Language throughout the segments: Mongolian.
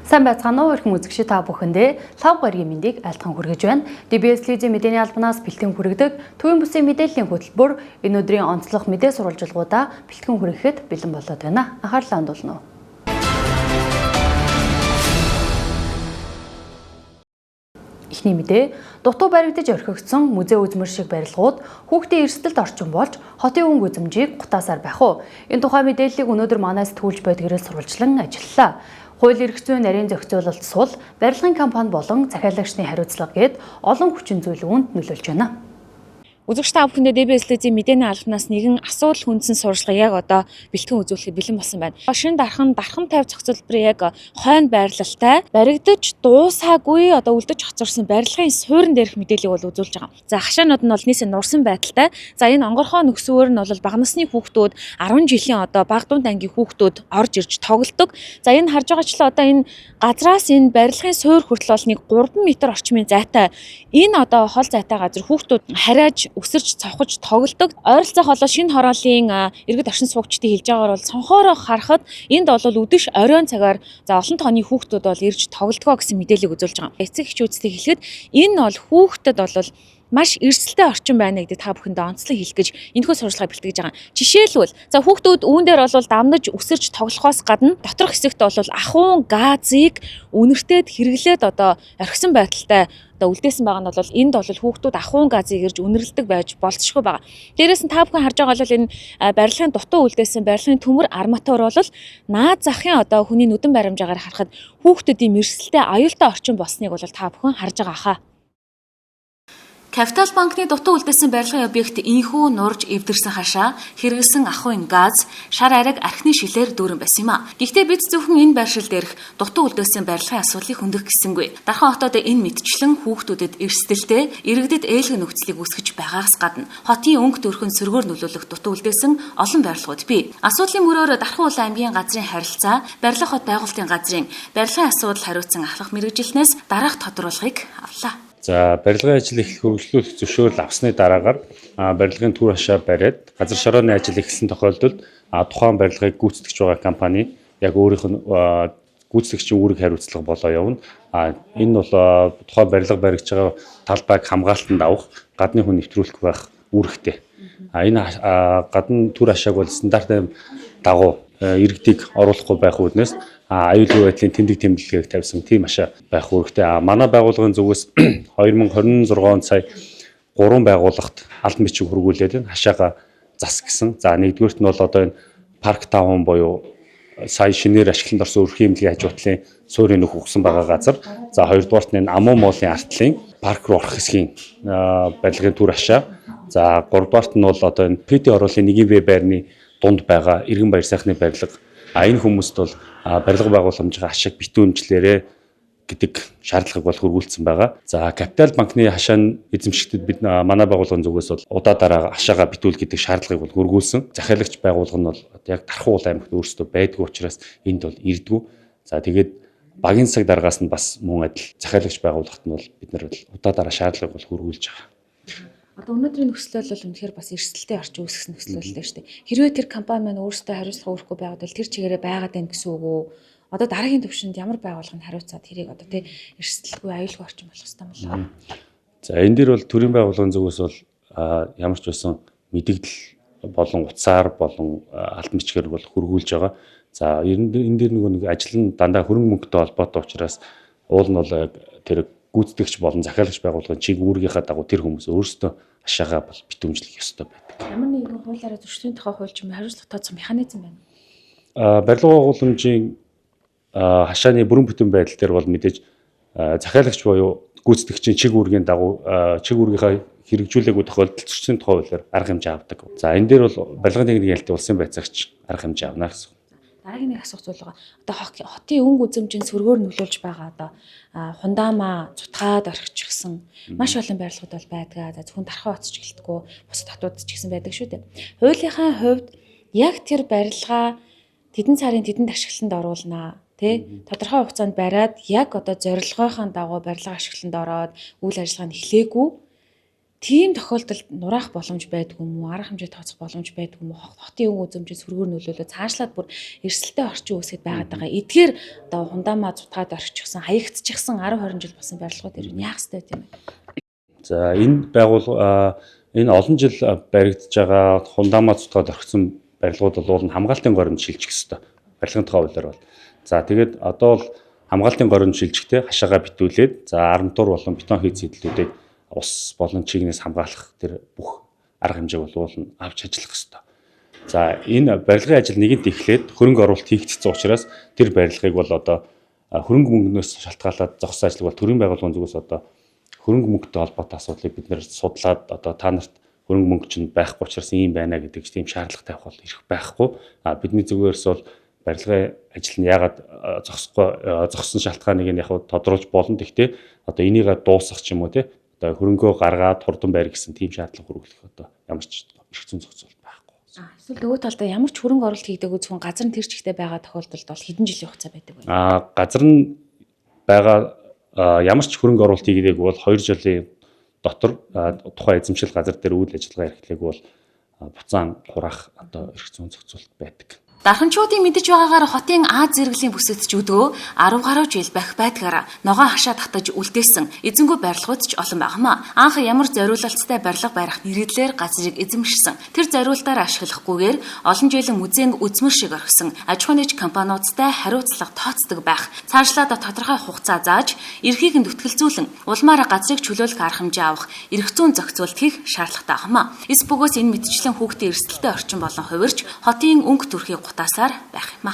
Сайн байцгаана уу ирхэн үзэгчид та бүхэндээ лав гарагийн мэндийг айлтхан хүргэж байна. DBS телевизийн мэдээний албанаас бэлтгэн хүргэдэг төвийн бүсийн мэдээллийн хөтөлбөр энэ өдрийн онцлог мэдээ сурвалжилгуудаа бэлтгэн хүргэхэд бэлэн болоод байна. Анхаарлаа хандуулна уу. Эхний мэдээ дутуу баригдаж орхигдсон музей үзмэр шиг барилгууд хүүхдийн эрсдэлд орчин болж хотын өнгө үзмжийг гутаасаар байх уу. Энэ тухай мэдээллийг өнөөдөр манайс түүлж байдгээрээ сурвалжлан ажиллалаа. Хууль эрх зүйн нарийн зохицуулалт сул, барилгын компани болон захиалагчны хариуцлага гээд олон хүчин зүйл үүнд нөлөөлж байна. Үзэгч та бүхэндээ DBS телевизийн мэдээний албанаас нэгэн асуудал хүндсэн сурвалжлага яг одоо бэлтгэн үзүүлэхэд бэлэн болсон байна. Шинэ дархан 50 зохицуулбарын яг хойно байрлалтай баригдаж дуусаагүй одоо үлдэж хоцорсон барилгын суурин дээрх мэдээллийг бол үзүүлж байгаа. За хашаанууд нь бол нийсээ нурсан байдалтай. За энэ онгорхоо нөхсөөр нь бол бага насны хүүхдүүд 10 жилийн одоо бага дунд ангийн хүүхдүүд орж ирж тоглодог. За энэ харж байгаачлаа одоо энэ газраас энэ барилгын суур хүртэл бол нэг 3 м орчмын зайтай энэ одоо хол зайтай газар хүүхдүүд харааж өсөрч цавхаж тоглодог. Ойролцоох болоо шинэ хорооллын иргэд оршин суугчдын хэлж байгаагаар бол цонхоороо харахад энд бол өдөш оройн цагаар за олон тооны хүүхдүүд бол ирж тоглодгоо гэсэн мэдээллийг үзүүлж байгаа. Эцэг эхчүүдтэй хэлэхэд энэ бол хүүхдэд бол маш эрсдэлтэй орчин байна гэдэг та бүхэндээ онцлог хэлэх гэж энэхүү сурвалжлага бэлтгэж байгаа. Жишээлбэл за хүүхдүүд үүн дээр бол дамнаж өсөрч тоглохоос гадна доторх хэсэгт бол ахуйн газыг үнэртээд хэрэглээд одоо орхисон байдалтай одоо үлдээсэн байгаа нь бол энд бол хүүхдүүд ахуйн газыг ирж үнэрлэдэг байж болцсохгүй байгаа. Дээрээс нь та бүхэн харж байгаа бол энэ барилгын дутуу үлдээсэн барилгын төмөр арматур бол наад захын одоо хүний нүдэн баримжаагаар харахад хүүхдүүдийн эрсдэлтэй аюултай орчин болсныг бол та бүхэн харж байгаа хаа. Капитал банкны дутуу үлдээсэн барилгын объект инхүү нурж эвдэрсэн хашаа, хэрэгэлсэн ахуйн газ, шар ариг архины шилээр дүүрэн байсан юм а. Гэхдээ бид зөвхөн энэ байршил дээрх дутуу үлдээсэн барилгын асуудлыг хөндөх гэсэнгүй. Дархан хотод энэ мэтчлэн хүүхдүүдэд эрсдэлтэй, иргэдэд ээлхэн нөхцөлийг үүсгэж байгаагаас гадна хотын өнгө төрхөнд сөргөөр нөлөөлөх дутуу үлдээсэн олон барилгууд бий. Асуудлын мөрөөр Дархан улаан аймгийн газрын харилцаа, барилга хот байгуулалтын газрын барилгын асуудал хариуцсан ахлах мэргэжилтнээс дараах тодорхойлогыг авлаа. За барилгын ажил их хөгжлүүлэх зөвшөөрөл авсны дараагаар барилгын түр хашаа бариад газар шорооны ажил эхэлсэн тохиолдолд тухайн барилгыг гүйцэтгэж байгаа компани яг өөрийнх нь гүйцэтгэгчийн үүрэг хариуцлага болоо явна. Энэ бол тухайн барилга баригдж байгаа талбайг хамгаалтанд авах гадны хүн нэвтрүүлэх байх үүрэгтэй. Энэ гадна түр хашааг бол стандартын дагуу иргэдийг оруулахгүй байх үүднээс аюулгүй байдлын тэмдэг тэмдэглэгийг тавьсан тийм хашаа байх үүрэгтэй. Манай байгууллагын зүгээс 2026 он сая 3 байгууллагт албан бичиг хургуулээд хашаага засгсан. За нэгдүгüүрт нь бол одоо энэ парк таун буюу сая шинээр ашиглалтанд орсон өрхийн эмнэлгийн хажуутлын суурийн нүх өгсөн байгаа газар. За хоёрдугаарт нь Амуу моолын артлын парк руу орох хэсгийн барилгын түр хашаа. За гуравдугаарт нь бол одоо энэ ПТ оруулын нэгэн веб байрны дунд байгаа иргэн баяр сайхны барилга. Энэ хүмүүст бол барилга байгууламжийн хашааг битүүнжлээрээ гэдэг шаардлагыг бол хөрвүүлсэн байгаа. За Капитал банкны хашааны эзэмшигчдэд бид манай байгууллагын зүгээс бол удаа дараа хашаага битүүл гэдэг шаардлагыг бол хөрвүүлсэн. Захиалагч байгууллага нь бол яг Дархан улаан аймагт өөрсдөө байдгүй учраас энд бол ирдгүү. За тэгээд багийн цаг дараагаас нь бас мөн адил захиалагч байгууллагт нь бол бид нар удаа дараа шаардлагыг бол хөрвүүлж байгаа. Одоо өнөөдрийн нөхцөл бол үнэхээр бас эрсдэлтэй орчин үүсгэх нөхцөл байлаа шүү дээ. Хэрвээ тэр компани маань өөрсдөө хариуцлага өрөхгүй байгаад бол тэр чигээрээ байгаад байна гэсэн үг үү? Одоо дараагийн төвшөнд ямар байгууллагыг хариуцаад тэрийг одоо тий эрсдэлгүй аюулгүй орчин болох хэрэгтэй юм болоо. За энэ дээр бол төрийн байгууллагын зүгээс бол ямар ч байсан мэдээлэл болон утсаар болон албан бичгээр бол хөргүүлж байгаа. За энэ дээр нэг ажил нь дандаа хөрөнгө мөнгөтэй холбоотой учраас уул нь бол тэр гүйцэтгэгч болон захиалагч байгууллагын чиг үүргийнхаа дагуу тэр хүмүүс өөрсдөө хашаагаа бол битүүмжлэх ёстой байдаг. Ямар нэгэн хуулиараа зөрчлийн тухай хууль ч юм хариуцлага тооцох механизм байна. Барилга байгууламжийн хашааны бүрэн бүтэн байдал дээр бол мэдээж захиалагч буюу гүйцэтгэгчийн чиг үүргийн дагуу чиг үүргийнхаа хэрэгжүүлээгүй тохиолдолд зөрчлийн тухай хуулиар арга хэмжээ авдаг. За энэ дээр бол барилгын техникийн ялтын улсын байцаагч арга хэмжээ авна гэсэн. Дараагийн нэг асуух зүйл байгаа. Одоо хотын өнгө үзэмжийн сөргөөр нөлөөлж байгаа одоо хундаамаа цутгаад орхичихсан маш олон барилгууд бол байдаг. За зөвхөн Дархан хотч гэлтгүү бусад хотууд ч гэсэн байдаг шүү дээ. Хуулийнхаа хувьд яг тэр барилгаа тэдэн сарын тэдэнд ашиглалтанд оруулнаа. Тэ тодорхой хугацаанд бариад яг одоо зорилгынхаа дагуу барилга ашиглалтанд ороод үйл ажиллагаа нь эхлээгүй тийм тохиолдолд нураах боломж байдгүй юм уу? Арга хэмжээ тооцох боломж байдгүй юм уу? Хотын өнгө үзэмжээ сүргээр нөлөөлөө цаашлаад бүр эрсдэлтэй орчин үүсгэж байгаад байгаа. Эдгээр одоо хундаамаа зутгаад орчихсон, хаягдчихсан 10 20 жил болсон барилгууд ер нь яах ёстой юм бэ? За энэ энэ олон жил баригдаж байгаа хундаамаа зутгаад орхисон барилгууд бол хамгаалтын горимд шилжих ёстой. Барилгын тухай хуулиар бол. За тэгээд одоо бол хамгаалтын горимд шилжихдээ хашаага битүүлээд за арматур болон бетон хийц сэтлүүдийг ус болон чигнээс хамгаалах тэр бүх арга хэмжээг бол авч ажиллах ёстой. За энэ барилгын ажил нэгэнт эхлээд хөрөнгө оруулалт хийгдсэн учраас тэр барилгыг бол одоо хөрөнгө мөнгнөөс шалтгаалаад зогссон ажил бол төрийн байгууллагын зүгээс одоо хөрөнгө мөнгөтэй холбоотой асуудлыг бид нэр судлаад одоо та нарт хөрөнгө мөнгө чинь байхгүй учраас ийм байна гэдэг тийм шаардлага тавих бол ирэх байхгүй. Бидний зүгээрс бол барилгын ажил нь яагаад зогссон шалтгааныг нь яг тодруулж болно. Гэхдээ одоо энийг дуусгах ч юм уу те одоо хөрөнгөө гаргаад хурдан байр гэсэн тийм шаардлага хүргэх одоо ямар ч эрх зүйн зохицуулалт байхгүй. Эсвэл нөгөө талдаа ямар ч хөрөнгө оруулалт хийдэггүй зөвхөн газар нь тэр чигтээ байгаа тохиолдолд бол хэдэн жилийн хугацаа байдаг вэ? Газар нь байгаа ямар ч хөрөнгө оруулалт хийгээгүй бол 2 жилийн дотор тухайн эзэмшил газар дээр үйл ажиллагаа эрхлээг бол буцаан хураах одоо эрх зүйн зохицуулалт байдаг. Дарханчуудын мэдэж байгаагаар хотын Аз зэрэглэлийн бүсэдч өдөө 10 гаруй жил байх байдгаараа ногоон хашаа татаж үлдээсэн эзэнгүй барилгууд ч олон байгаамаа. Анх ямар зориулалттай барилга барих нэрэлээр газрыг эзэмшсэн. Тэр зориултаар ашиглахгүйгээр олон жилийн музейн үзмэр шиг орхисон аж ахуйн нэгж компаниудтай хариуцлага тооцдог байх. Цаашлаад тодорхой хугацаа зааж эрхийг нь зүтгэлзүүлэн улмаар газрыг чөлөөлөх арга хэмжээ авах эрх зүйн зохицуулалт хийх шаардлагатай байгаамаа. Эс бөгөөс энэ мэтчилэн хүүхдийн эрсдэлтэй орчин болон хувирч хотын өнгө төрхийг гутаасаар байх юм а.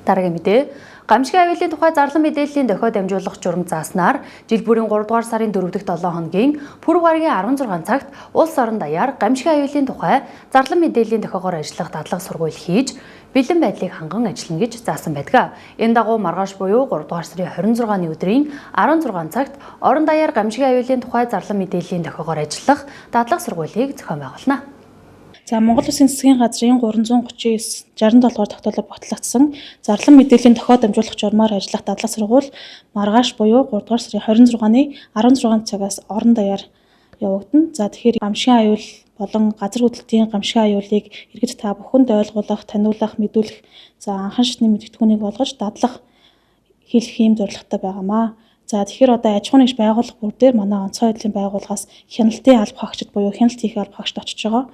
Дараагийн мэдээ. Гамшигын аюулын тухай зарлан мэдээллийн дохио дамжуулах журам зааснаар жил бүрийн 3 дугаар сарын 4 дахь 7 хоногийн пүрэв гарагийн 16 цагт улс орон даяар гамшигын аюулын тухай зарлан мэдээллийн дохиогоор ажиллах дадлага сургууль хийж бэлэн байдлыг ханган ажиллана гэж заасан байдаг. Энэ дагуу маргааш буюу 3 дугаар сарын 26-ны өдрийн 16 цагт орон даяар гамшигын аюулын тухай зарлан мэдээллийн дохиогоор ажиллах дадлага сургуулийг зохион байгуулна. За Монгол Улсын засгийн газрын 339 67 дугаар тогтоолоор батлагдсан зарлан мэдээллийн дохио дамжуулах журмаар ажиллах дадлага сургууль маргааш буюу 3 дугаар сарын 26-ны 16 цагаас орон даяар явагдана. За тэгэхээр гамшигын аюул болон газар хөдлөлтийн гамшигын аюулыг иргэд та бүхэнд ойлгуулах, таниулах, мэдүүлэх за анхан шатны мэдээлэлтгүүнийг болгож дадлага хийх юм зорилготой байгаамаа. За тэгэхээр одоо аж ахуйн нэгж байгууллага бүр дээр манай онцгой байдлын байгууллагаас хяналтын алба хаагчид буюу хяналт хийх алба хаагчид очиж байгаа.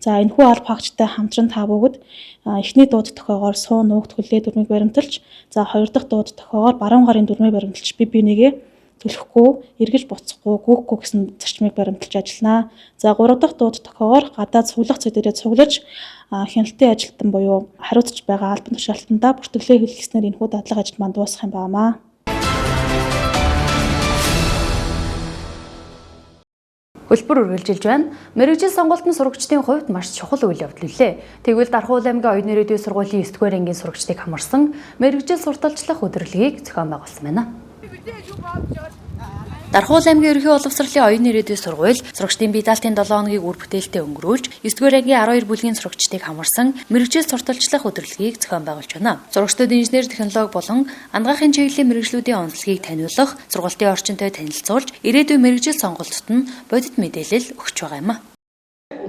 За энэхүү алба хаагчтай хамтран та бүгд эхний дууд тохиогоор суун нуугт хүлээ дүрмийг баримталж, за хоёр дахь дууд тохиогоор баруун гарын дүрмийг баримталж бинийгээ түлхэхгүй, эргэж буцахгүй, гүйхгүй гэсэн зарчмыг баримталж ажиллана. За гурав дахь дууд тохиогоор гадаад цуглах цэдэрээ цуглаж хяналтын ажилтан буюу хариуцж байгаа албан тушаалтандаа бүртгэлээ хэлгэснээр энэхүү дадлага ажил манд дуусах юм байна. Хөлбөр үргэлжилж байна. Мэргэжил сонгуультын сурагчдын хувьд маш чухал үйл явдал үлээ. Тэгвэл Дархуул аймгийн оюун ирээдүйн сургуулийн 9-р ангийн сурагчдыг хамарсан мэргэжил сурталчлах өдрөлгийг зохион байгуулсан байна. Дархуул аймгийн ерөнхий боловсролын оюун ирээдүйн сургууль сурагчдын бие даалтын 7 хоногийг үр бүтээлтэй өнгөрүүлж 9-р ангийн 12 бүлгийн сурагчдыг хамарсан мэргэжил сурталчлах өдрөлгийг зохион байгуулж байна. Сурагчдад инженер технологи болон андгаахын чиглэлийн мэргэжлүүдийн онцлогийг таниулах, сургуулийн орчинтой танилцуулж, ирээдүйн мэргэжил сонголтод нь бодит мэдээлэл өгч байгаа юм.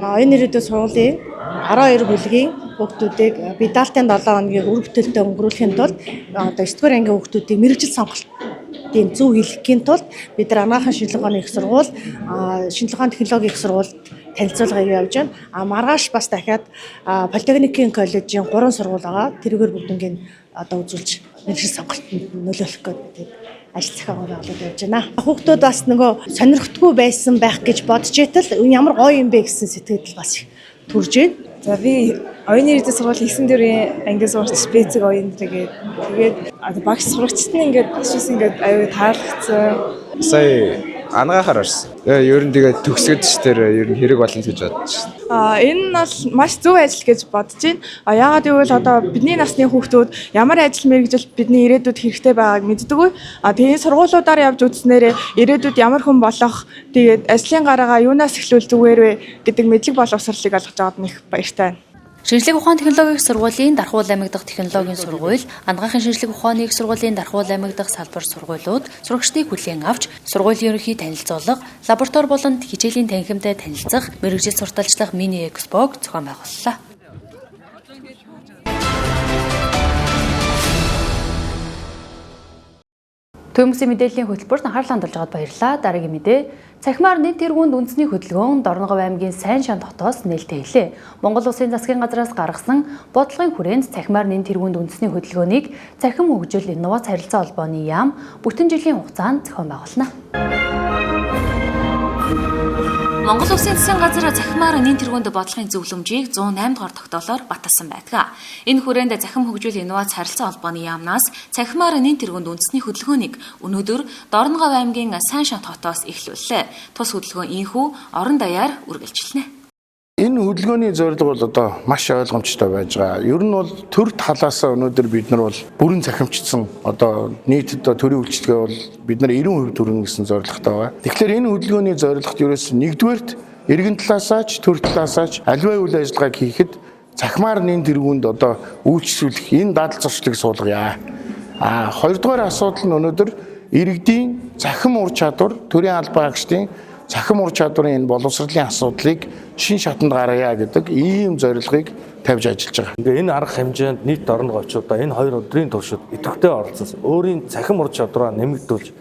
Оюун ирээдүйн сургуулийн 12 бүлгийн хүүхдүүдийг бие даалтын 7 хоногийг үр бүтээлтэй өнгөрүүлэхийн тулд одоо 9-р ангийн хүүхдүүдийг мэргэжил сонголтын зөв хэлэхийн тулд бид нар андгаахын шинжилгээ их сургууль, шинжилгээ технологийн их сургууль танилцуулгыг явьж байна. Маргааш бас дахиад политехникийн коллежийн 3 сургууль байгаа. Тэрүүгээр бүгднийг одоо үзүүлж мэргэжил сонголтод нөлөөлөх гэдэг ажил зохион байгуулалт явьж байна. Хүүхдүүд бас нөгөө сонирхтгүй байсан байх гэж бодож итэл ямар гоё юм бэ гэсэн сэтгэл бас төрж байна. За би оюун ирээдүйн сургуулийн 9-р ангийн сурагч Бэцэг оюун ирээгээд тэгээд багш сурагчид нь ингээд багшээс ингээд аюу таалагдсан. Сая ангаахаар орсон. Ер нь тэгээд төгсгөд ч тэр ер нь хэрэг болно гэж бодож байна. Энэ нь бол маш зөв ажил гэж бодож байна. Яагаад гэвэл одоо бидний насны хүүхдүүд ямар ажил мэргэжил бидний ирээдүйд хэрэгтэй байгааг мэддэггүй. Тэгээд сургуулиудаар явж үзснээр ирээдүйд ямар хүн болох, тэгээд ажлын гараагаа юунаас эхлүүл зүгээр вэ гэдэг мэдлэг боловсролыг олгож аваад нэг баяртай байна. Шинжлэх ухаан технологийн сургуулийн Дархуул аймаг дахь технологийн сургууль, Ангаахын шинжлэх ухааны их сургуулийн Дархуул аймаг дахь салбар сургуулиуд сурагчдыг хүлээн авч сургуулийн ерөнхий танилцуулга, лаборатори болон хичээлийн танхимтай танилцах, мэргэжил сурталчлах мини экспог зохион байгууллаа. Төмөсийн мэдээллийн хөтөлбөрт анхаарлаа хандуулж байгаад баярлалаа. Дараагийн мэдээ. Цахимаар нийт тэргуунд үндэсний хөдөлгөөн Дорногов аймгийн Сайн шан хотоос нээлттэй хэлээ. Монгол Улсын засгийн газраас гаргасан бодлогын хүрээнд цахимаар нийт тэргуунд үндэсний хөдөлгөөнийг цахим хөгжил инновац харилцаа холбооны яам бүтэн жилийн хугацаанд зохион байгуулна. Монгол Улсын засгийн газар цахимаар нийт тэргуунд бодлогын зөвлөмжийг 108 дугаар тогтоолоор баталсан байдаг. Энэ хүрээнд захим хөгжил инновац харилцаа холбооны яамнаас цахимаар нийт тэргуунд үндэсний хөдөлгөөнийг өнөөдөр Дорногов аймгийн Сайн шан хотоос эхлүүллээ. Тус хөдөлгөөн инхүү орон даяар үргэлжилнэ. Энэ хөдөлгөөний зорилго бол одоо маш ойлгомжтой байж байгаа. Ер нь бол төр талаас өнөөдөр бид нар бол бүрэн цахимжсан одоо нийт одоо төрийн үйлчлэгээ бол бид нар 90% төрнө гэсэн зорилготой байгаа. Тэгэхээр энэ хөдөлгөөний зорилгот ерөөс нэгдүгээрт иргэн талаасаач төр талаасаач аливаа үйл ажиллагааг хийхэд цахимаар нэн тэргуунд одоо үйлчлүүлэх энэ дадал зуршлыг суулгая. Хоёрдугаар асуудал нь өнөөдөр иргэдийн цахим ур чадвар төрийн албан хаагчдын цахим ур чадварын энэ боловсролын асуудлыг шин шатанд гаргая гэдэг ийм зорилгыг тавьж ажиллаж байгаа. Ингээ энэ арга хэмжээнд нийт орногоочдоо энэ 2 өдрийн туршид идэвхтэй оролцсон. Өөрийн цахим ур чадвараа нэмэгдүүлж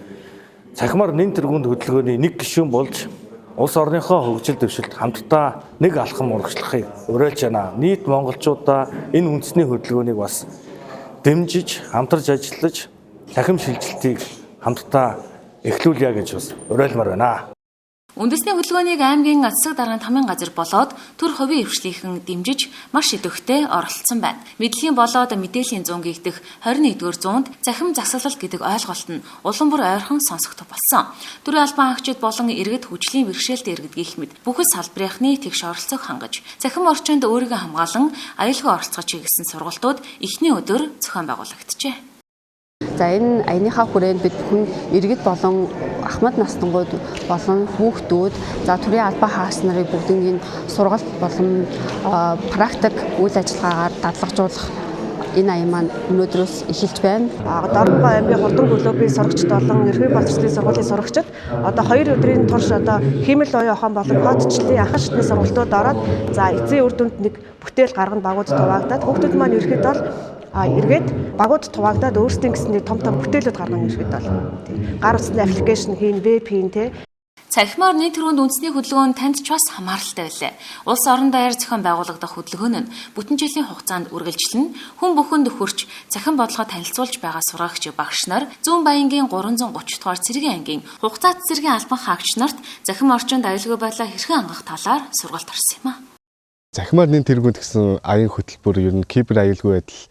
цахимаар нэн тэргуунд хөдөлгөөний нэг гишүүн болж улс орныхоо хөгжил дэвшилт хамтдаа нэг алхам урагшлахыг уриалж байна. Нийт монголчуудаа энэ үндэсний хөдөлгөөнийг бас дэмжиж, хамтарч ажиллаж, цахим шилжилтийг хамтдаа эхлүүлье гэж бас уриалмаар байна. Үндэсний хөдөлгөөнийг аймгийн засаг даргын тамийн газар болоод төр хувийн хвшлийнхэн дэмжиж маш идэвхтэй оролцсон байна. Мэдлэгийн болоод мэдээллийн 100 гихдэх 21-р зуунд захим засаглал гэдэг ойлголт нь улам бүр ойрхон сонсогдох болсон. Төрийн албан хаагчид болон иргэд хүчлийн бэрхшээлтэй иргэд гэх мэт бүхэл салбарынхны тэгш оролцоог хангаж захим орчинд өөрийгөө хамгаалan аюулгүй оролцож хийсэн сургалтууд эхний өдөр зохион байгуулагджээ. За энэ аяныхаа хүрээнд бид бүхэн иргэд болон ахмад настангууд болон хүүхдүүд за төрийн албан хаагч нарын бүгднийг сургалт болон практик үйл ажиллагаагаар дадлагжуулах энэ аян маань өнөөдрөөс эхэлж байна. Дорногов аймгийн хурдан клубын сурагчид болон эрхийн боловсролын сургуулийн сурагчид одоо 2 өдрийн турш одоо хиймэл оюун ухаан болон кодчлалын анхан шатны сургалтууд ороод за эцсийн үр дүнд нэг бүтээл гаргана багууд туваагдаад хүүхдүүд маань ерхэд бол эргээд багууд туваагдаад өөрсдийн гэсний том бүтээлүүд гаргана ерхэд бол гар утасны аппликейшн хийн, веб хийн те. Цахимаар нийт тэргуунд үндэсний хөдөлгөөн танд ч бас хамааралтай байлаа. Улс орон даяар зохион байгуулагдах хөдөлгөөн нь бүтэн жилийн хугацаанд үргэлжилнэ. Хүн бүхэнд хурч цахим бодлогоо танилцуулж байгаа сургагч багш нар Зүүн Баянгийн 330 дугаар цэргийн ангийн хугацаа цэцэргийн албан хаагч нарт захим орчинд аюулгүй байдлаа хэрхэн хангах талаар сургалт орсон юм а. Цахимаар нийт тэргуунд гэсэн аян хөтөлбөр ер нь кибер аюулгүй байдал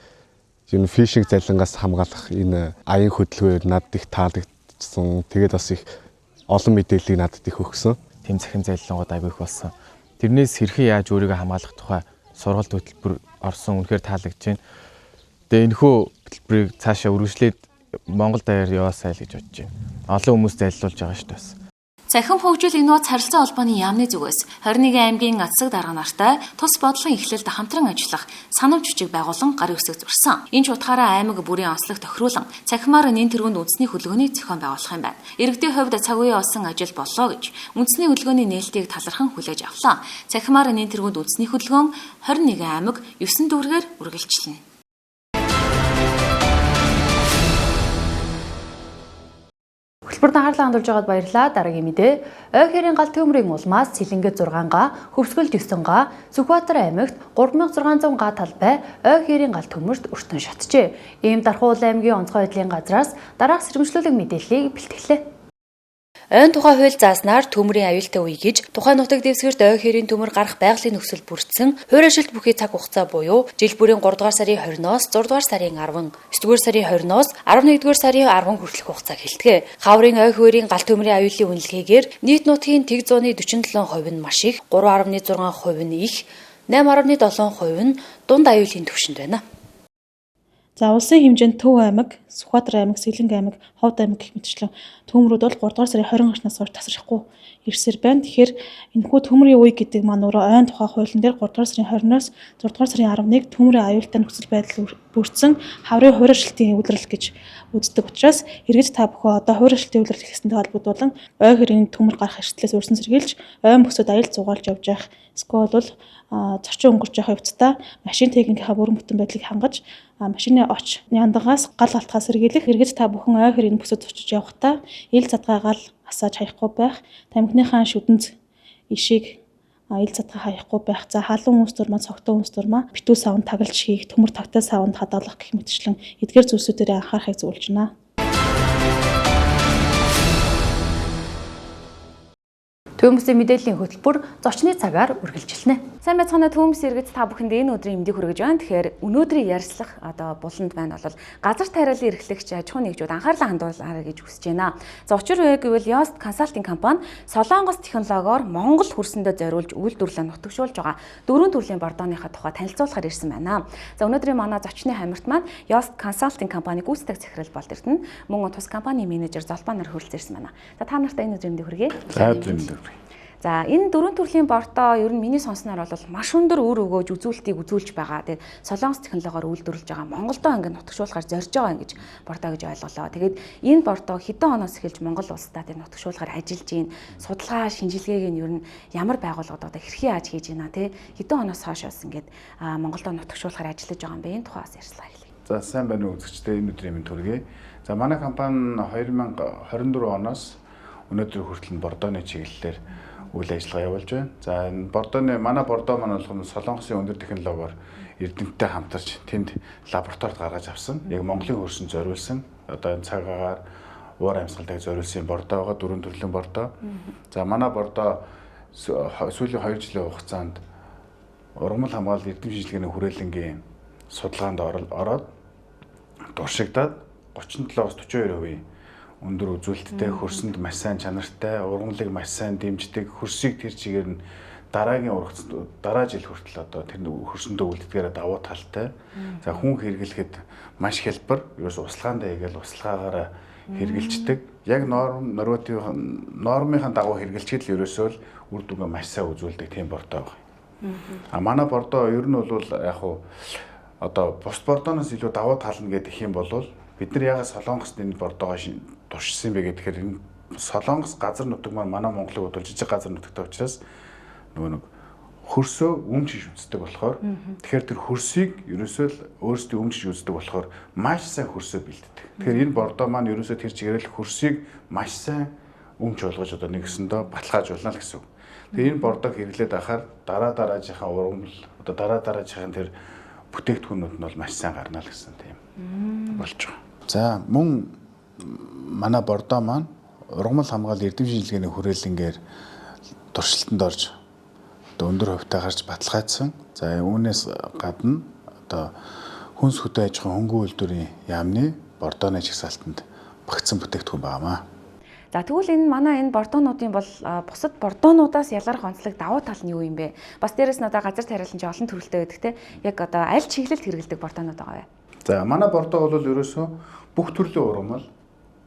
энэ фишинг залингаас хамгаалах энэ аян хөдөлгөөр надад их таалагдсан. Тэгээд бас их олон мэдээллийг надад их өгсөн. Тэм захин залилангууд аягүй их болсон. Тэрнээс хэрхэн яаж өөрийгөө хамгаалах тухай сургалт хөтөлбөр орсон үнэхээр таалагдж байна. Тэгээ энэхүү хөтөлбөрийг цаашаа үргэлжлээд Монгол даяар яваасай л гэж бодож байна. Олон хүмүүс залилуулж байгаа шүү дээ. Захим хөгжил инновац харилцаа холбооны яамны зүгээс 21 аймгийн засаг дарга нартай тус бодлогын эхлэлд хамтран ажиллах санамж хүчийг байгуулан гарын үсэг зурсан. Энэ ч утгаараа аймаг бүрийн онцлог тохируулан цахимаар нэн тэргуунд үндэсний хөдөлгөөнийг зохион байгуулах юм байна. Иргэдийн хувьд цаг үеийн олсон ажил боллоо гэж үндэсний хөдөлгөөний нээлтийг талархан хүлээж авлаа. Цахимаар нэн тэргуунд үндэсний хөдөлгөөн 21 аймаг 9 дүүргээр үргэлжилнэ. Хөтөлбөрт анхаарлаа хандуулж байгаад баярлалаа. Дараагийн мэдээ. Ой хэрийн гал төмрийн улмаас Цэлэнгэт 6 га, Хөвсгөл 9 га, Сүхбаатар аймагт 3600 га талбай ой хэрийн гал төмөрт өртөн шатжээ. Ийм Дархуул аймгийн онцгой байдлын газраас дараах сэрэмжлүүлэг мэдээллийг бэлтгэлээ. Ойн тухай хууль зааснаар төмрийн аюултай үе гэж тухайн нутаг дэвсгэрт ой хэрийн төмөр гарах байгалийн нөхцөл бүрдсэн хуурайшилт бүхий цаг хугацаа буюу жил бүрийн 3 дугаар сарын 20-оос 6 дугаар сарын 10, 9 дугаар сарын 20-оос 11 дугаар сарын 10 хүртэлх хугацааг хэлдэг. Хаврын ой хэрийн гал төмрийн аюулын үнэлгээгээр нийт нутгийн тэг зууны 47% нь маш их, 3.6% нь их, 8.7% нь дунд аюулын түвшинд байна. За улсын хэмжээнд Төв аймаг, Сүхбаатар аймаг, Сэлэнг аймаг, Ховд аймаг гэх мэтчлэн төмрүүд бол 3 дугаар сарын 20 гарснаас хойш тасрахгүй ирсээр байна. Тэгэхээр энэхүү төмрийн үе гэдэг маань өөрөө ойн тухай хуулийн дээр 3 дугаар сарын 20-наас 6 дугаар сарын 11 төмрийн аюултай нөхцөл байдал бүрдсэн хаврын хуурайшилтын үйлрэл гэж үздэг учраас эргэж та бүхэн одоо хуурайшилтын үйлрэл хийсэнтэй холбогдуулан ой хэрийн төмөр гарах эрсдлээс өрсөн сэргийлж ойн бөсөд аялал зугаалж явж явах эсвэл бол зорчин өнгөрч явах явцдаа машин техникийнхаа бүрэн бүтэн байдлыг хангаж машины оч яндагаас гал алтгаас сэргийлэх эргэж та бүхэн ой хэрийн бөсөд очиж явахдаа ил задгаагаал асааж хаяхгүй байх, тамхиныхаа шүдэнц ишийг ил задгаа хаяхгүй байх, за халуун үнс дурмаа, цогтон үнс дурмаа битүү савнд таглаж хийх, төмөр тавтай савнд хадгалах гэх мэтчлэн эдгээр зүйлсүүдээр анхаарахыг зөвлөж байна. Төвөмбөсийн мэдээллийн хөтөлбөр зочны цагаар үргэлжилнэ. Сайн байцгаана Төвөмбөс иргэд та бүхэнд энэ өдрийн мэндийг хүргэж байна. Тэгэхээр өнөөдрийн ярилцлах буланд байна бол газар тариалан эрхлэгч аж ахуйн нэгжүүд анхаарлаа хандуулаарай гэж хүсэж байна. За учир вэ гэвэл Yost Consulting компани Солонгос технологиор Монгол хөрсөндөө зориулж үйлдвэрлэлээ нутагшуулж байгаа 4 төрлийн бордооныхаа тухай танилцуулахаар ирсэн байна. За өнөөдрийн манай зочны хамарт маань Yost Consulting компани гүйцэтгэх захирал болд эрдэнэ мөн тус компани менежер Золбоо нар хүрэлцэн ирсэн байна. За та нартай энэ өдрийн мэндийг хүргэе. За энэ 4 төрлийн бордоо ер нь миний сонсноор бол маш өндөр үр өгөөж үзүүлэлтийг үзүүлж байгаа. Тэгээд Солонгос технологиор үйлдвэрлэж байгаа Монголдоо ингээд нутагшуулахаар зорж байгаа ингэж бордоо гэж ойлголоо. Тэгээд энэ бордоо хэдэн оноос эхэлж Монгол улстай тэгээд нутагшуулахаар ажиллаж байна. Судалгаа шинжилгээг нь ер нь ямар байгууллагад одоо хэрхэн яаж хийж байна те хэдэн оноос хойш бас ингээд Монголдоо нутагшуулахаар ажиллаж байгаа юм бэ? Энэ тухайс ярьцлаа хэлье. За сайн байна уу үзэгчдээ, энэ өдрийн мэнд хүргэе. За манай компани 2024 оноос өнөөдөр хүртэл бордооны чиглэлээр үйл ажиллагаа явуулж байна. За энэ манай бордоо маань болох Солонгосын өндөр технологиор Эрдэнэтэй хамтарч тэнд лабораторид гаргаж авсан. Яг Монголын хөрсөнд зориулсан. Одоо энэ цагаагаар уур амьсгалыг зориулсан бордоо байгаа 4 төрлийн бордоо. За манай бордоо сүүлийн 2 жилийн хугацаанд ургамал хамгаалал эрдэм шинжилгээний хүрээлэнгийн судалгаанд ороод туршигдаад 37-аас 42% өндөр үзүүлэлттэй, хөрсөнд маш сайн чанартай, ургамлыг маш сайн дэмждэг, хөрсийг тэр чигээр нь дараа жил хүртэл одоо тэр хөрсөндөө үлддгээр давуу талтай. За хүн хэрэглэхэд маш хялбар, ерөөс услгаандаа хийгээл услаагаараа хэрэгжилдэг. Яг нормынхаа дагуу хэрэгжилчихэд л ерөөсөө л үр дүнгээ маш сайн үзүүлдэг тийм бордоо байна. Манай бордоо ер нь бол яг хуу одоо бус бордооноос илүү давуу тал нь гэдэг юм бол бид нар ягаад Солонгост энэ бордоогоо туршсан бэ гэхээр энэ Солонгос газар нутаг маань манай Монголыг бодвол жижиг газар нутагтай учраас нөгөө нэг хөрсөө өмчиж үздэг болохоор тэгэхээр тэр хөрсийг ерөөсөө л өөрсдөө өмчиж үздэг болохоор маш сайн хөрсөө бэлддэг. Тэгэхээр энэ бордоо маань ерөөсөө тэр чигээрэл хөрсийг маш сайн өмч болгож одоо нэгсэндээ баталгаажуулна л гэсэн үг. Тэгэхээр энэ бордоог хэрэглээд ахаар дараагийнхаа ургамал одоо дараагийнхаа тэр бүтээгдэхүүнүүд нь бол маш сайн гарна л гэсэн тийм болж байгаа. За мөн манай бордоо маань ургамал хамгаалал эрдэм шинжилгээний хүрээлэнгээр туршилтанд орж одоо өндөр хувьтай гарч баталгаажсан. За үүнээс гадна одоо хүнс хөдөө аж ахуйн хөнгөн үйлдвэрийн яамны бордооны жагсаалтанд багтсан бүтээгдэхүүн байнамаа. За тэгвэл энэ бордоонуудын бол бусад бордоонуудаас ялгарх онцлог давуу тал нь юу юм бэ? Бас дээрэс нь одоо газар тариалан чи олон төрөлтэй байдаг те. Яг одоо аль чиглэлд хэрэглэдэг бордоонууд байгаа вэ? За манай бордоо бол ерөөсөө бүх төрлийн ургамал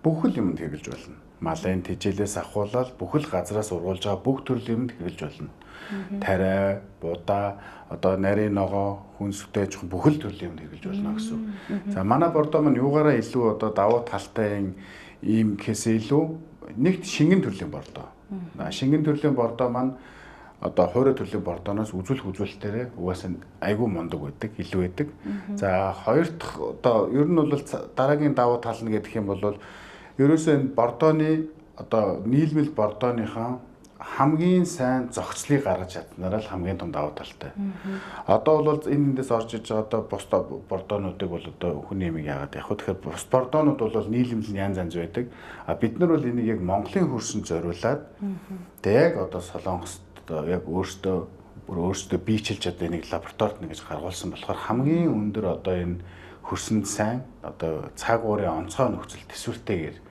бүхэл юмд хэрэглэж болно. Малын тэжээлээс ахуулаад бүхэл газраас ургуулж байгаа бүх төрлийн юмд хэрэглэж болно. Тариа, будаа, одоо нарийн ногоо, хүнс хөдөө аж ахуйн бүхэл төрлийн юмд хэрэглэж болно гэсэн. За манай бордоо маань юугаараа илүү одоо давуу талтай ийм гэхээс илүү нэгт шингэн төрлийн бордоо. Шингэн төрлийн бордоо маань одоо хуурай төрлийн бордооноос үзүүлэлтээрээ угаасаа айгүй мундаг байдаг, илүү байдаг. За хоёр дахь одоо ер нь бол дараагийн давуу тал нь гэх юм бол ерөөсөө энэ бордооны одоо нийлмэл бордооныхаа хамгийн сайн зохицлыг гаргаж чадсанараа л хамгийн том давуу талтай. Одоо бол эндээс орж иж байгаа одоо бус бордоонуудыг бол одоо хүний юм яагаад яг тэгэхээр бус бордоонууд бол нийлэмл нь янз янз байдаг. Бид нар бол энийг яг Монголын хөрсөнд зориулаад яг одоо Солонгост одоо яг өөрсдөө биечилж одоо энийг лабораторид нэгж гаргуулсан болохоор хамгийн өндөр одоо энэ хөрсөнд сайн одоо цаг уурын онцгой нөхцөл төсвөртэйгээр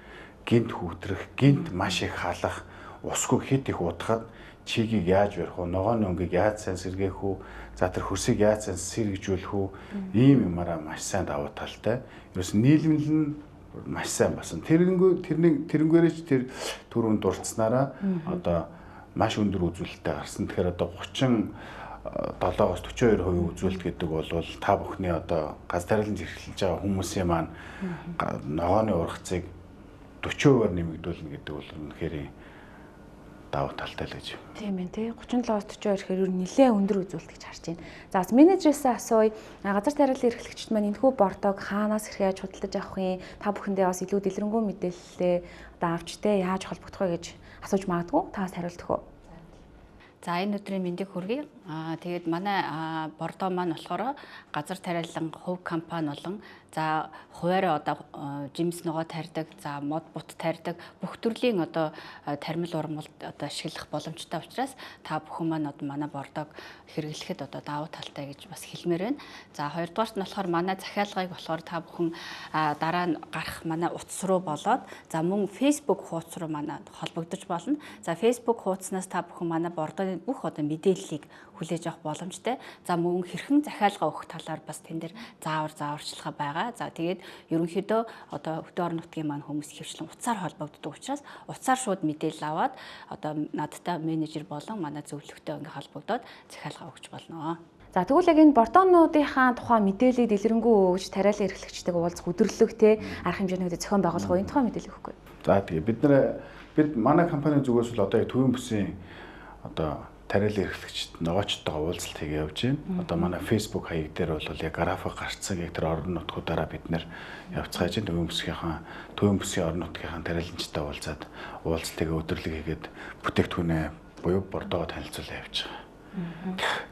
гинт хүүтрэх, гинт маш их халах, усгүй хит их утгаад чигийг яаж барих вэ? Ногооны өнгийг яаж сайн сэргээх вэ? За тэр хөрсийг яаж сайн сэргэжүүлэх вэ? Ийм юмараа маш сайн давуу талтай. Ерөөс нийлэмл нь маш сайн басан. Тэрнгээрээ тэр түрүүнд дурдсанараа одоо маш өндөр үзүүлэлттэй гарсан. Тэгэхээр одоо 37-оос 42% үзүүлэлт гэдэг бол та бүхний одоо газ тариалан зэрэглэж байгаа хүмүүсийн маань ногооны ургацыг 40%-аар нэмэгдүүлнэ гэдэг бол үнэхээр давуу талтай л гэж. Тийм ээ тий 37-аас 42 гэхээр ер нь нэлээд өндөр үзүүлэлт гэж харж байна. За бас менежерээс асууя. Газар тариалан эрхлэгчид маань энэхүү бордог хаанаас хэрхэн худалдаж авах юм? Та бүхэндээ бас илүү дэлгэрэнгүй мэдээлэлээ одоо авч те яаж холбогдох вэ гэж асууж магадгүй. Та бас хариулт өгөө. За энэ өдрийн мэндийг хүргэе. Тэгээд манай бордоо маань болохоор газар тариалан хувь компани болон за хуваараа одоо жимс ногоо тарьдаг, за мод бут тарьдаг бүх төрлийн одоо тармил урмалд одоо ашиглах боломжтой учраас та бүхэн маань одоо манай бордоог хэрэглэхэд одоо давуу талтай гэж бас хэлмээр байна. За хоёрдугаарт нь болохоор манай захиалгыг болохоор та бүхэн дараа нь гарах манай утас руу болоод за мөн Facebook хуудас руу манай холбогдож болно. За Facebook хуудаснаас та бүхэн манай бордооны бүх одоо мэдээллийг хүлээж авах боломжтой. За мөн хэрхэн захиалга өгөх талаар бас тэн дээр зааварчилгаа байгаа. За тэгээд ерөнхийдөө одоо хөдөө орон нутгийн маань хүмүүс хөвчлэн утсаар холбогддог учраас утсаар шууд мэдээлэл аваад одоо надтай менежер болон манай зөвлөгтэй ингээ холбогдоод захиалга өгч болно. За тэгвэл яг энэ бордоонуудынхаа тухай мэдээллийг дэлгэрэнгүй өгж тариалан эрхлэгчтэйг уулзах өдөрлөг те арга хэмжээний зохион байгуулах энэ тухай мэдээлэл өгөхгүй. За тэгээ бид манай компани зүгээс бол одоо яг төвийн бүсийн одоо тариалан эрхлэгчд ногоочтойгоо уулзалт хийгээ явж байна. Одоо манай Facebook хаяг дээр бол яг график гарцсан яг тэр орон нутгуудаараа бид нэр явцгааж байна. Төвийн бүсгийн орон нутгийнхаа тариаланчтай уулзаад уулзалтыг өдөрлөг хийгээд бүтээгдэхүүнээ буюу бордоогоо танилцуулаад явж байгаа.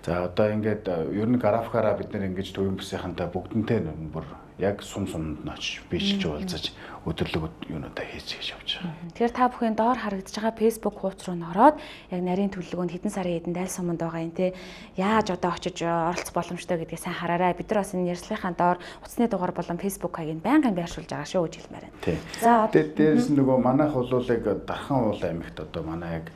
За одоо ингээд ер нь графикаараа бид нэр ингэж төвийн бүсийнхантай бүгднтэй бүр яг сумд нь очиж бичлж уулзаж өдөрлөг юунуудаа хийж явж байгаа. Тэгэхээр та бүхэн доор харагдаж байгаа Facebook хуудас руу нороод яг нарийн төлөвлөгөөнд хэдэн сарын хэдэн дайл суманд байгаа юм те яаж одоо очиж оролцох боломжтой гэдгийг сайн хараарай. Бид нар бас энэ ярилцлагын доор утасны дугаар болон Facebook хаягийг байнгын байршуулж байгаа шүү гэж хэлмээр байна. За дээрээс нөгөө манайх бол яг Дархан уул аймагт одоо манай яг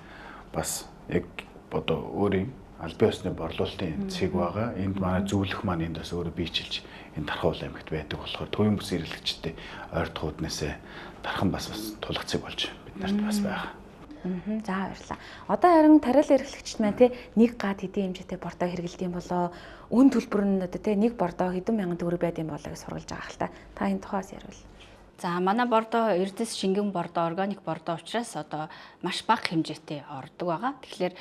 бас яг одоо өөрийн албан ёсны борлуулалтын цэг байгаа. Энд манай зөвлөх маань энд бас өөрөө биечилж энэ Дархан уул аймагт байдаг болохоор төвийн бүс эрхлэгчтэй ойртохууднээсээ Дархан бас тулах цэг болж бид нарт бас байгаа. За баярлалаа. Одоо харин тариалан эрхлэгчд маань те нэг гад хэдийн хэмжээтэй бордоо хэрэглэдэг юм болоо өн төлбөр нь одоо те нэг бордоо хэдэн мянган төгрөг байд юм болоо гэж сурвалж байгаа хэл та. Та энэ тухайс ярил. За манай бордоо Эрдэс шингэн бордоо органик бордоо учраас одоо маш бага хэмжээтэй ордог байгаа. Тэгэхээр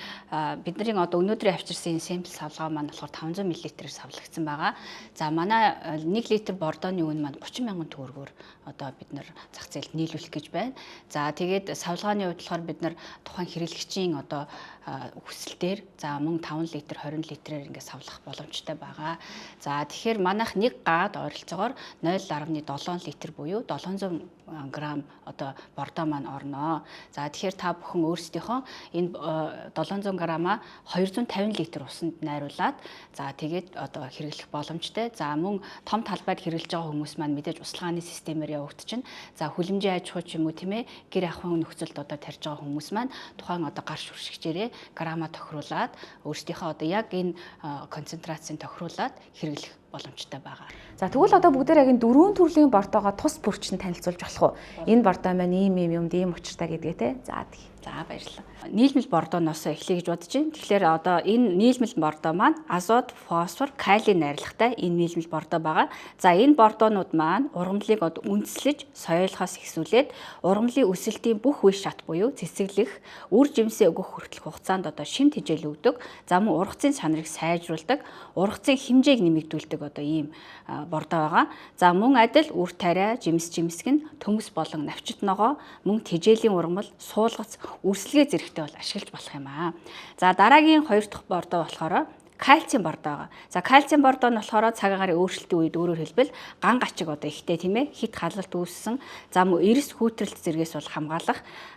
бидний одоо өнөөдрийн авчирсан сэмпл савлгаа маань болохоор 500 мл-ээр савлагдсан байгаа. За манай 1 литр бордооны үн маань 30 мянган төгрөгөөр одоо бид нар зах зээлд нийлүүлэх гэж байна. За тэгээд савлгааны хувьд болохоор бид нар тухайн хэрэглэгчийн одоо хүсэлтээр за мөн 5 литр 20 литрээр ингээд савлах боломжтой байгаа. За тэгэхээр манайх нэг гад ойролцоогоор 0.7 литр буюу 700 грамм одоо бордоо маань орноо. За тэгэхээр та бүхэн өөрсдийнхөө энэ 700 грамма 250 литр усанд найруулад за тэгээд одоо хэрэглэх боломжтой. За мөн том талбайд хэрэглэж байгаа хүмүүс маань мэдээж услгааны системээр явагдчихна. За хүлэмжийн аж ахуй ч юм уу тийм ээ гэр ахуйн нөхцөлд одоо тарьж байгаа хүмүүс маань тухайн одоо гар шүршигчээрээ грамма тохируулад өөрсдийнхөө одоо яг энэ концентрацийг тохируулад хэрэглэх боломжтой байгаа. За тэгвэл одоо бүгдээр яг энэ дөрвөн төрлийн бордоогоо тус бүрчэн танилцуулж болох уу? Энэ бордоо маань ийм юм учиртай гэдгээ те. За баярлалаа. Нийлмэл бордооноос эхлэе гэж бодож байна. Тэгэхээр одоо энэ нийлмэл бордоо маань азот, фосфор, калий найрлагатай энэ нийлмэл бордоо байгаа. За энэ бордоонууд маань ургамлыг үндэслэж, соёолохоос ихсүүлээд ургамлын өсөлтийн бүх үе шат буюу цэцэглэх, үр жимсээ өгөх хүртэлх хугацаанд одоо шимт хижээл өгдөг. За мөн ургацын чанарыг сайжруулдаг, ургацын хэмжээг нэмэгдүүлдэг одоо ийм бордоо байгаа. За мөн адил үр тариа, жимсгэн, төмөс болон навчит ногоо, мөн тижээлийн ургамал, суулгац, үрсэлгээ зэрэгтэй бол ашиглаж болох юм аа. За дараагийн 2 дахь бордоо болохоор кальцийн бордоо байгаа. За кальцийн бордоо нь болохоор цаг агарын өөрчлөлтийн үед өөрөөр хэлбэл ган гачиг одоо ихтэй тийм ээ хит халалт үүссэн. За мөн эрс хүүтрэлт зэргээс бол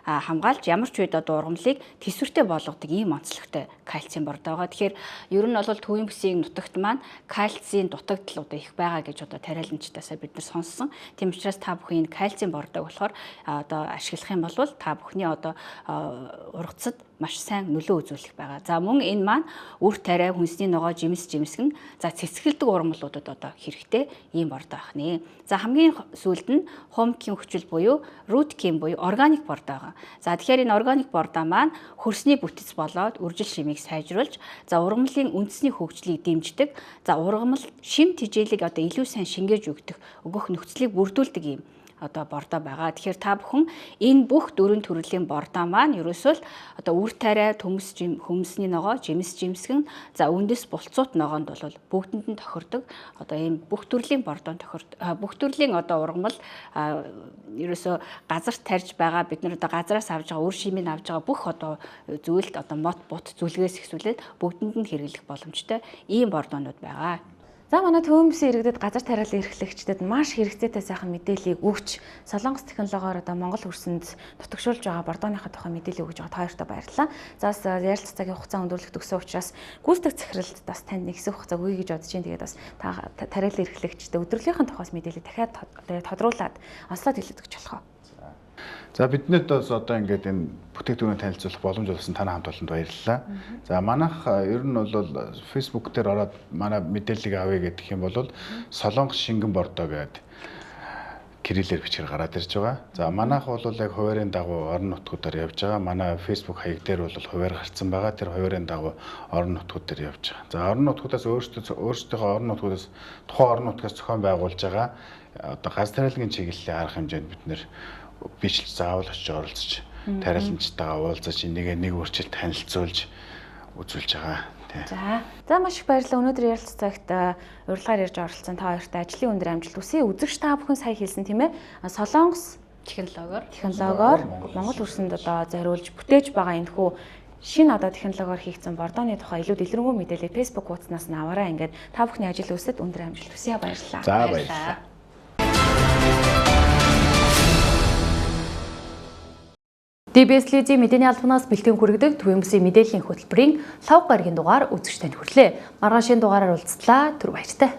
хамгаалж ямар ч үед одоо ургамлыг тэсвэртэй болгодог ийм онцлогтой кальцийн бордоо байгаа. Тэгэхээр ер нь бол төвийн бүсийн нутагт маань кальцийн дутагдал одоо их байгаа гэж одоо тариаланчтаасаа бид нар сонссон. Тийм учраас та бүхэн энэ кальцийн бордоог болохоор одоо ашиглах юм бол та бүхний одоо ургацад маш сайн нөлөө үзүүлэх байгаа. За мөн энэ маань үр тариа, хүнсний ногоо, жимсгэн за цэцгэлдэг ургамлуудад одоо хэрэгтэй ийм бордоо байх нэ. За хамгийн сүүлд нь HomeKit хүчил буюу RootKit буюу органик бордоо байгаа. За тэгэхээр энэ органик бордоо маань хөрсний бүтэц болоод үржил шимийг сайжруулж, за ургамлын үндэсний хөгжлийг дэмждэг, за ургамал шим тэжээлийг одоо илүү сайн шингээж өгөх нөхцөлийг бүрдүүлдэг юм одоо бордоо байгаа. Тэгэхээр та бүхэн энэ бүх дөрвөн төрлийн бордоо маань ерөөсөө л одоо үр тариа, хөмсний ногоо, жимсгэн, за үндэс булцуут ногоонд бол бүгдэнд нь тохирдог. Одоо ийм бүх төрлийн бордоон бүх төрлийн одоо ургамал ерөөсөө газарт тарьж байгаа бид нар одоо газараас авж байгаа үр шимийг авж байгаа бүх одоо зүйлд одоо мод бут зүлгээс ихсүүлээд бүгдэнд нь хэрэглэх боломжтой ийм бордоонууд байгаа. За манай төвөмбөсийн иргэдэд газар тариалан эрхлэгчдэд маш хэрэгцээтэй сайхан мэдээллийг өгч Солонгос технологиор одоо Монгол хөрсөнд нутагшуулж байгаа бордооныхаа тухай мэдээлэл өгж байгаа хоёртоо баярлалаа. За бас ярилцах цагийн хугацаа өндөрлөх төгсөн учраас гүйцэтгэх захиралд бас танд нэг хэсэг хугацаа өгье гэж бодож байна. Тэгээд бас та тариалан эрхлэгчдэд өдрөглийнхэн тухайс мэдээлэл дахиад тодруулаад онцлоод хэлээд өгч болох уу? За биднээс одоо ингээд энэ бүтээгдэхүүнээ танилцуулах боломж олгосон танай хамт олонд баярлалаа. За манайх ер нь бол Facebook дээр ороод манай мэдээллийг авъя гэдэг юм бол Солонгос шингэн бордоо гэдэг кириллээр бичгээр гараад ирж байгаа. За манайх бол яг хуваарийн дагуу орон нутгуудаар явж байгаа. Манай Facebook хаяг дээр бол хуваар гарцсан байгаа. Тэр хуваарийн дагуу орон нутгууд дээр явж байгаа. За орон нутгуудаас өөрсдийнхөө орон нутгуудаас тухайн орон нутгаас зохион байгуулж байгаа одоо газ тариалгын чиглэлийн арга хэмжээнд бид нэр бичлж заавал очиж оролцож тариаланчтайгаа уулзаж нэг үржилт танилцуулж үзүүлж байгаа. За маш их баярлалаа. Өнөөдөр ярилцлагт урилгаар ирж оролцсон та хоёрт ажлын өндөр амжилт хүсье. Үзэгч та бүхэн сая хэлсэн тийм ээ. Солонгос технологиор Монгол хөрсөнд одоо зориулж бүтээж байгаа энэхүү шинэ одоо технологиор хийгдсэн бордооны тухай илүү дэлгэрэнгүй мэдээлэл Facebook хуудаснаас нь аваараа ингээд та бүхний ажил үйлсэд өндөр амжилт хүсье. Баярлалаа. За баярлалаа. ДБС-ийн мэдээний албанаас бэлтгэн хүргэдэг төвөмбөсийн мэдээллийн хөтөлбөрийн лав гарагийн дугаар үзэгчдэд хүрлээ. Маргааш энэ дугаараар уулзтлаа. Түр баяртай.